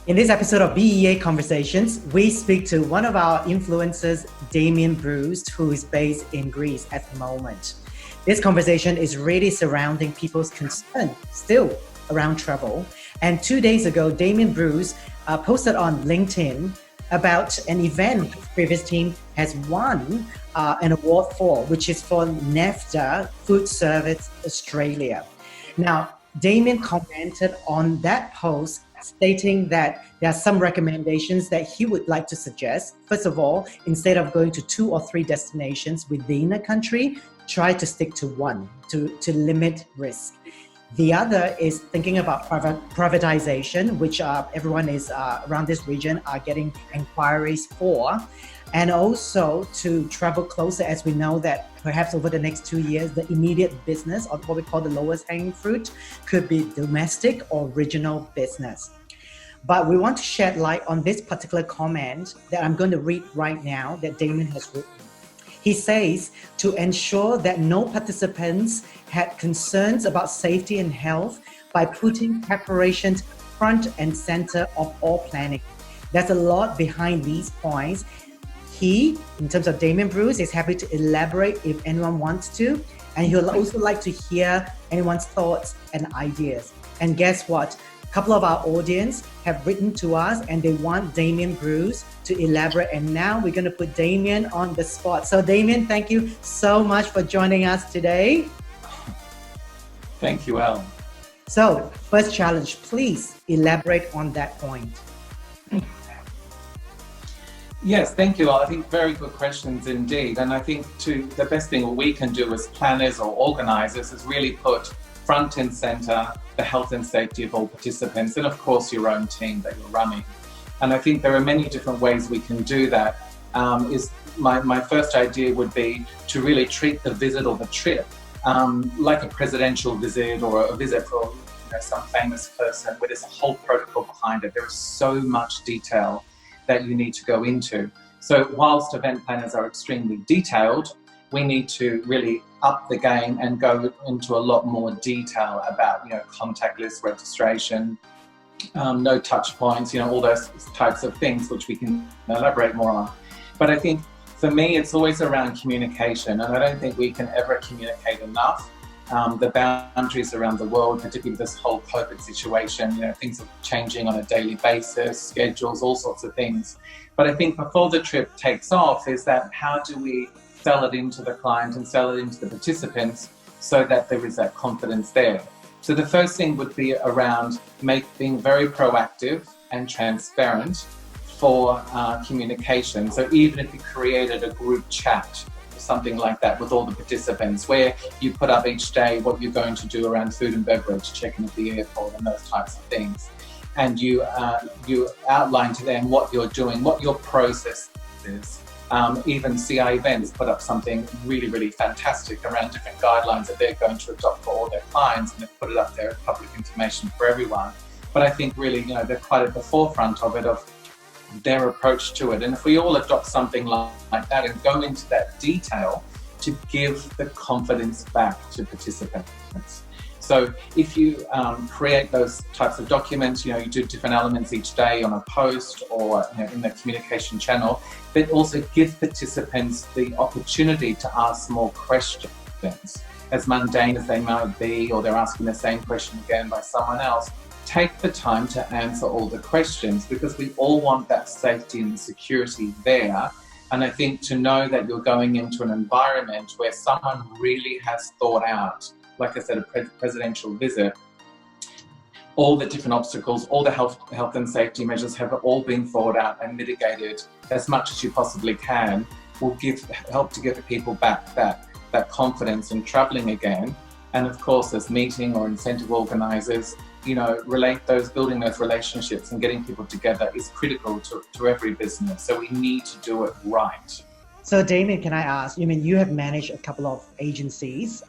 In this episode of BEA Conversations, we speak to one of our influencers, Damion Breust, who is based in Greece at the moment. This conversation is really surrounding people's concern still around travel. And 2 days ago, Damion Breust posted on LinkedIn about an event his previous team has won an award for, which is for NAFTA Food Service Australia. Now, Damion commented on that post stating that there are some recommendations that he would like to suggest. First of all, instead of going to 2 or 3 destinations within a country, try to stick to one to limit risk. The other is thinking about privatization, which everyone is around this region are getting inquiries for. And also to travel closer, as we know that perhaps over the next 2 years, the immediate business, or what we call the lowest hanging fruit, could be domestic or regional business. But we want to shed light on this particular comment that I'm going to read right now that Damion has written. He says, to ensure that no participants had concerns about safety and health by putting preparations front and center of all planning. There's a lot behind these points. He, in terms of Damion Breust, is happy to elaborate if anyone wants to, and he'll also like to hear anyone's thoughts and ideas. And guess what? A couple of our audience have written to us and they want Damion Breust to elaborate, and now we're going to put Damion on the spot. So Damion, thank you so much for joining us today. Thank you, Al. So, first challenge, please elaborate on that point. Yes, thank you. I think very good questions indeed. And I think the best thing we can do as planners or organisers is really put front and centre the health and safety of all participants, and of course your own team that you're running. And I think there are many different ways we can do that. My first idea would be to really treat the visit or the trip like a presidential visit or a visit for some famous person where there's a whole protocol behind it. There is so much detail that you need to go into. So whilst event planners are extremely detailed, we need to really up the game and go into a lot more detail about contact list registration, no touch points, all those types of things which we can elaborate more on. But I think for me it's always around communication, and I don't think we can ever communicate enough. The boundaries around the world, particularly with this whole COVID situation, things are changing on a daily basis, schedules, all sorts of things. But I think before the trip takes off is that how do we sell it into the client and sell it into the participants so that there is that confidence there. So the first thing would be around being very proactive and transparent for communication. So even if you created a group chat, something like that with all the participants, where you put up each day what you're going to do around food and beverage, checking at the airport and those types of things. And you outline to them what you're doing, what your process is. Even cievents put up something really, really fantastic around different guidelines that they're going to adopt for all their clients, and they've put it up there as public information for everyone. But I think really, they're quite at the forefront of it, of their approach to it. And if we all adopt something like that and go into that detail to give the confidence back to participants. So if you create those types of documents, you do different elements each day on a post or in the communication channel, but also give participants the opportunity to ask more questions. As mundane as they might be, or they're asking the same question again by someone else, take the time to answer all the questions, because we all want that safety and security there. And I think to know that you're going into an environment where someone really has thought out, like I said, a presidential visit, all the different obstacles, all the health and safety measures have all been thought out and mitigated as much as you possibly can, will help to give people back that confidence in traveling again. And of course, as meeting or incentive organisers, building those relationships and getting people together is critical to every business. So we need to do it right. So Damion, can I ask, you have managed a couple of agencies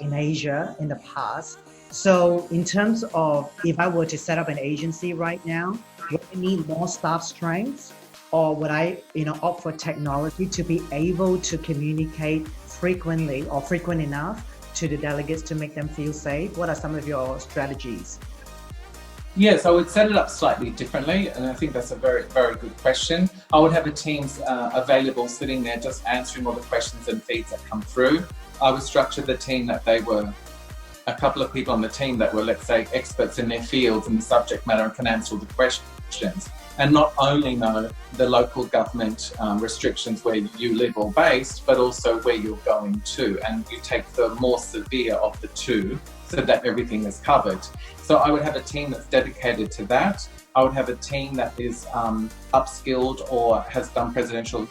in Asia in the past. So in terms of, if I were to set up an agency right now, would I need more staff strength, or would I, opt for technology to be able to communicate frequently or frequent enough to the delegates to make them feel safe? What are some of your strategies? Yes, I would set it up slightly differently, and I think that's a very, very good question. I would have a team available sitting there just answering all the questions and feeds that come through. I would structure the team that they were a couple of people on the team that were, let's say, experts in their fields and the subject matter and can answer all the questions. And not only know the local government restrictions where you live or based, but also where you're going to. And you take the more severe of the two so that everything is covered. So I would have a team that's dedicated to that. I would have a team that is upskilled or has done presidential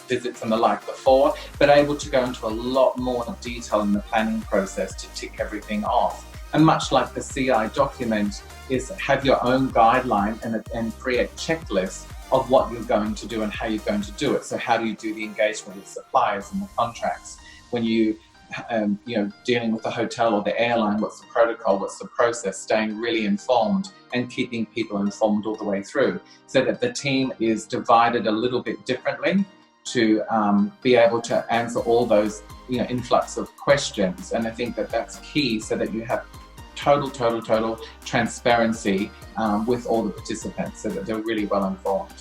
visits and the like before, but able to go into a lot more detail in the planning process to tick everything off. And much like the CI document, is have your own guideline and create checklists of what you're going to do and how you're going to do it. So how do you do the engagement with suppliers and the contracts? When you dealing with the hotel or the airline, what's the protocol, what's the process, staying really informed and keeping people informed all the way through, so that the team is divided a little bit differently to be able to answer all those influx of questions. And I think that that's key, so that you have total transparency with all the participants, so that they're really well informed.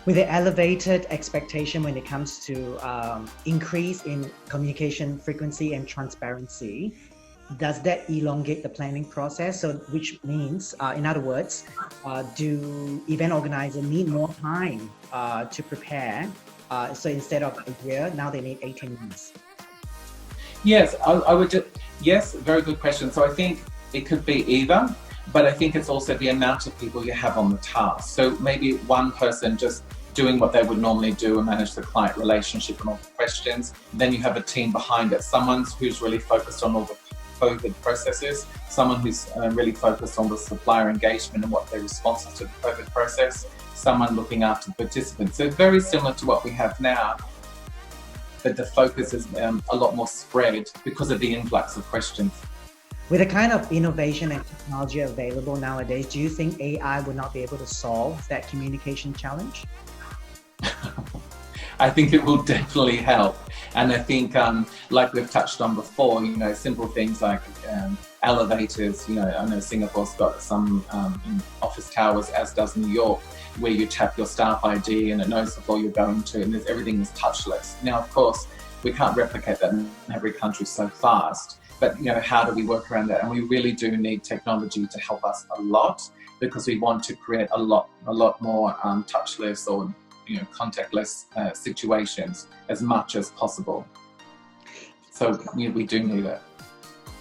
With the elevated expectation when it comes to increase in communication frequency and transparency, does that elongate the planning process? So, which means, in other words, do event organizers need more time to prepare? So instead of a year, now they need 18 months. Yes, I would just, yes, very good question. So I think it could be either, but I think it's also the amount of people you have on the task. So maybe one person just doing what they would normally do and manage the client relationship and all the questions. Then you have a team behind it, someone who's really focused on all the COVID processes, someone who's really focused on the supplier engagement and what their responses to the COVID process, someone looking after the participants. So very similar to what we have now, but the focus is a lot more spread because of the influx of questions. With the kind of innovation and technology available nowadays, do you think AI would not be able to solve that communication challenge? I think it will definitely help. And I think, like we've touched on before, simple things like elevators, I know Singapore's got some office towers, as does New York, where you tap your staff ID and it knows the floor you're going to, and everything is touchless. Now, of course, we can't replicate that in every country so fast, but how do we work around that? And we really do need technology to help us a lot, because we want to create a lot more touchless or contactless situations as much as possible. So we do need it.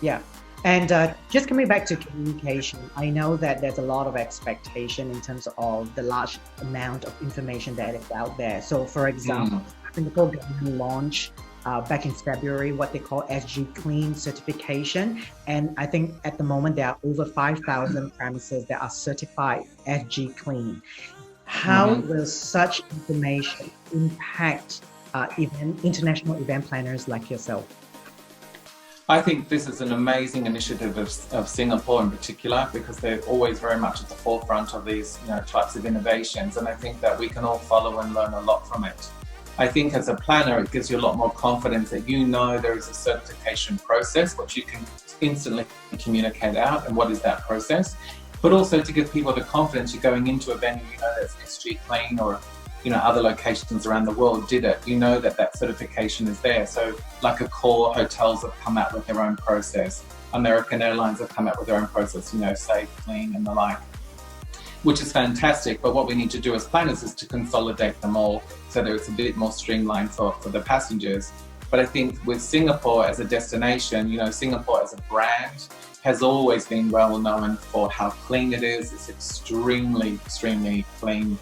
Yeah. And just coming back to communication, I know that there's a lot of expectation in terms of the large amount of information that is out there. So for example, Singapore government launched back in February what they call SG Clean certification. And I think at the moment there are over 5,000 premises that are certified SG Clean. How will such information impact international event planners like yourself? I think this is an amazing initiative of Singapore in particular, because they're always very much at the forefront of these types of innovations, and I think that we can all follow and learn a lot from it. I think as a planner, it gives you a lot more confidence that there is a certification process which you can instantly communicate out, and what is that process. But also to give people the confidence you're going into a venue, that's SG Clean, or other locations around the world did it. That certification is there. So like Accor hotels have come out with their own process. American Airlines have come out with their own process, Safe, Clean and the like, which is fantastic. But what we need to do as planners is to consolidate them all so that it's a bit more streamlined for the passengers. But I think with Singapore as a destination, Singapore as a brand has always been well known for how clean it is. It's extremely clean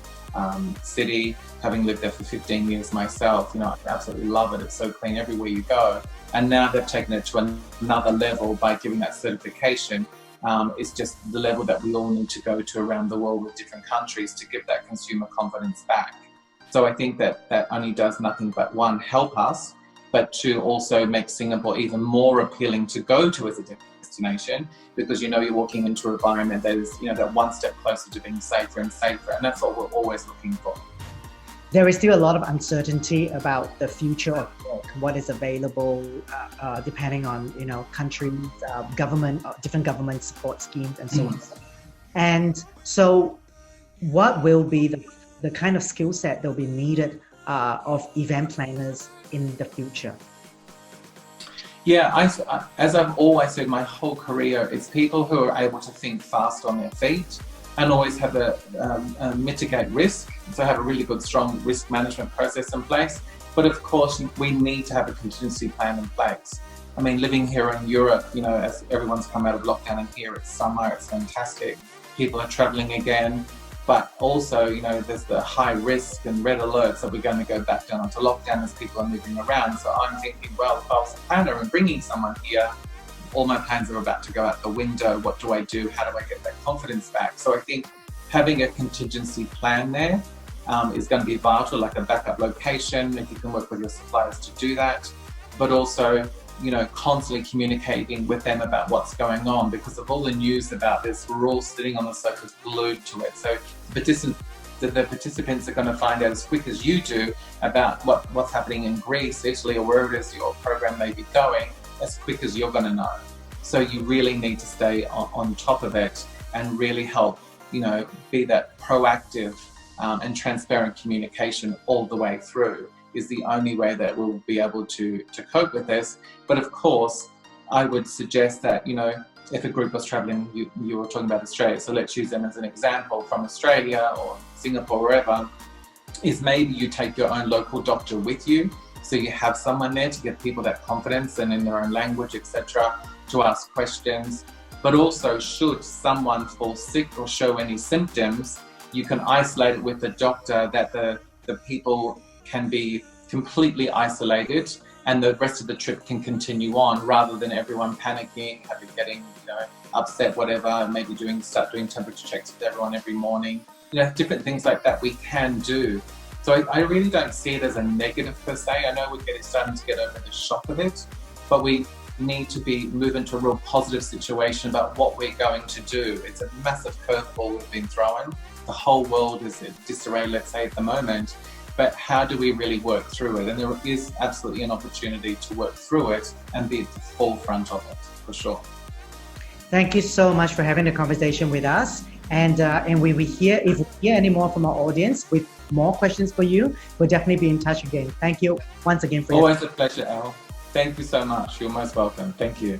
city. Having lived there for 15 years myself, I absolutely love it. It's so clean everywhere you go. And now they've taken it to another level by giving that certification. It's just the level that we all need to go to around the world with different countries to give that consumer confidence back. So I think that only does nothing but, one, help us, but two, also make Singapore even more appealing to go to as a destination, because you're walking into an environment that is that one step closer to being safer and safer, and that's what we're always looking for. There is still a lot of uncertainty about the future of work, what is available, depending on countries, government, different government support schemes, and so on. And so what will be the kind of skill set that will be needed of event planners in the future? Yeah, as I've always said my whole career, it's people who are able to think fast on their feet and always have a mitigate risk. So have a really good, strong risk management process in place. But of course, we need to have a contingency plan in place. I mean, living here in Europe, you know, as everyone's come out of lockdown, and here it's summer, it's fantastic. People are traveling again. But also, you know, there's the high risk and red alerts that we're going to go back down onto lockdown as people are moving around. So I'm thinking, well, if I was a planner and bringing someone here, all my plans are about to go out the window. What do I do? How do I get that confidence back? So I think having a contingency plan there is going to be vital, like a backup location, if you can work with your suppliers to do that. But also, you know, constantly communicating with them about what's going on, because of all the news about this, we're all sitting on the sofas glued to it. So the participants are going to find out as quick as you do about what's happening in Greece, Italy, or wherever it is your program may be going, as quick as you're going to know. So you really need to stay on top of it and really help, you know, be that proactive and transparent communication all the way through is the only way that we'll be able to cope with this. But of course, I would suggest that, you know, if a group was traveling, you were talking about Australia, so let's use them as an example from Australia or Singapore, wherever, is maybe you take your own local doctor with you. So you have someone there to give people that confidence and in their own language, etc., to ask questions. But also, should someone fall sick or show any symptoms, you can isolate it with the doctor, that the people can be completely isolated and the rest of the trip can continue on, rather than everyone panicking, getting, you know, upset, whatever, maybe start doing temperature checks with everyone every morning. You know, different things like that we can do. So I really don't see it as a negative per se. I know we're starting to get over the shock of it, but we need to move into a real positive situation about what we're going to do. It's a massive curveball we've been throwing. The whole world is in disarray, let's say, at the moment. But how do we really work through it? And there is absolutely an opportunity to work through it and be at the forefront of it, for sure. Thank you so much for having the conversation with us. And if we hear any more from our audience with more questions for you, we'll definitely be in touch again. Thank you once again for Always a pleasure, Al. Thank you so much. You're most welcome. Thank you.